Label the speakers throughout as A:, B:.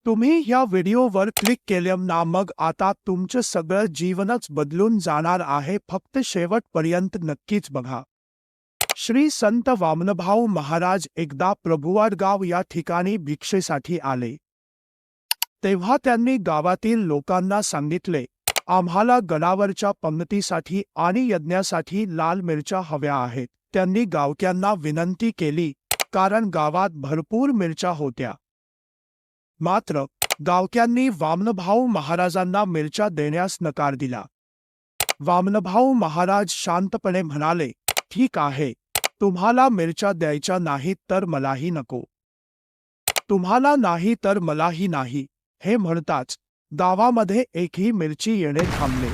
A: तुम्ही या व्हिडिओवर क्लिक केल्याम ना मग आता तुमचं सगळं जीवनच बदलून जाणार आहे. फक्त शेवटपर्यंत नक्कीच बघा. श्री संत वामनभाऊ महाराज एकदा प्रभुवाडगाव या ठिकाणी भिक्षेसाठी आले. तेव्हा त्यांनी गावातील लोकांना सांगितले, आम्हाला गडावरच्या पंगतीसाठी आणि यज्ञासाठी लाल मिरच्या हव्या आहेत. त्यांनी गावक्यांना विनंती केली, कारण गावात भरपूर मिरच्या होत्या. मात्र गावक्यांनी वामनभाऊ महाराजांना मिरच्या देण्यास नकार दिला. वामनभाऊ महाराज शांतपणे म्हणाले, ठीक आहे, तुम्हाला मिरच्या द्यायच्या नाहीत तर मलाही नको. तुम्हाला नाही तर मलाही नाही, हे म्हणताच गावामध्ये एकही मिरची येणे थांबले.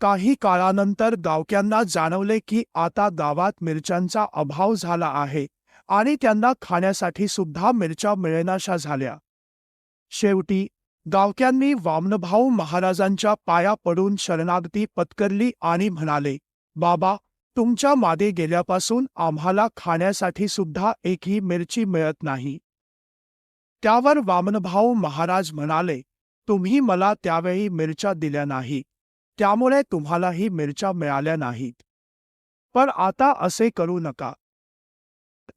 A: काही काळानंतर गावक्यांना जाणवले की आता गावात मिरच्यांचा अभाव झाला आहे आणि त्यांना खाण्यासाठी सुद्धा मिरच्या मिळेनाशा झाल्या. शेवटी गावक्यांनी वामनभाऊ महाराजांच्या पाया पडून शरणागती पत्करली आणि म्हणाले, बाबा, तुमच्या मागे गेल्यापासून आम्हाला खाण्यासाठी सुद्धा एकही मिरची मिळत नाही. त्यावर वामनभाऊ महाराज म्हणाले, तुम्ही मला त्यावेळी मिरच्या दिल्या नाही, त्यामुळे तुम्हालाही मिरच्या मिळाल्या नाहीत. पण आता असे करू नका.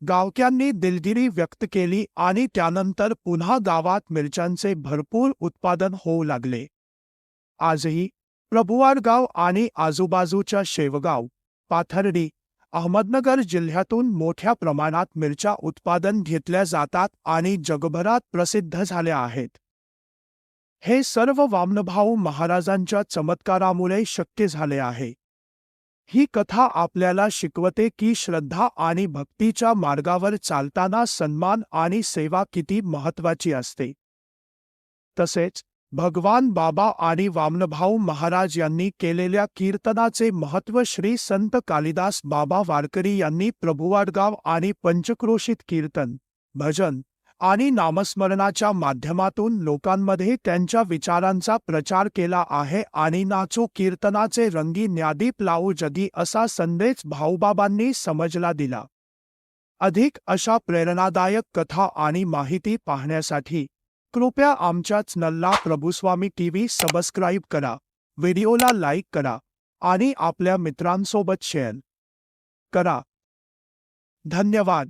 A: गावक्यांनी दिलगिरी व्यक्त केली आणि त्यानंतर पुन्हा गावात मिरच्यांचे भरपूर उत्पादन होऊ लागले. आजही प्रभुवाडगाव आणि आजूबाजूच्या शेवगाव, पाथर्डी, अहमदनगर जिल्ह्यातून मोठ्या प्रमाणात मिरच्या उत्पादन घेतल्या जातात आणि जगभरात प्रसिद्ध झाल्या आहेत. हे सर्व वामनभाऊ महाराजांच्या चमत्कारामुळे शक्य झाले आहे. ही कथा आपल्याला शिकवते की श्रद्धा आणि भक्तीच्या मार्गावर चालताना सन्मान आणि सेवा किती महत्त्वाची असते. तसेच भगवान बाबा आणि वामनभाऊ महाराज यांनी केलेल्या कीर्तनाचे महत्त्व श्री संत कालिदास बाबा वारकरी यांनी प्रभुवाडगाव आणि पंचक्रोशीत कीर्तन, भजन आणि नामस्मरणाच्या माध्यमातून लोकांमध्ये त्यांच्या विचारांचा प्रचार केला आहे आणि नाचो कीर्तनाचे रंगी न्यादीप लावू जगी असा संदेश भाऊबाबांनी समाजाला दिला. अधिक अशा प्रेरणादायक कथा आणि माहिती पाहण्यासाठी कृपया आमच्या चॅनलला प्रभुस्वामी टीव्ही सबस्क्राईब करा, व्हिडिओला लाईक करा आणि आपल्या मित्रांसोबत शेअर करा. धन्यवाद.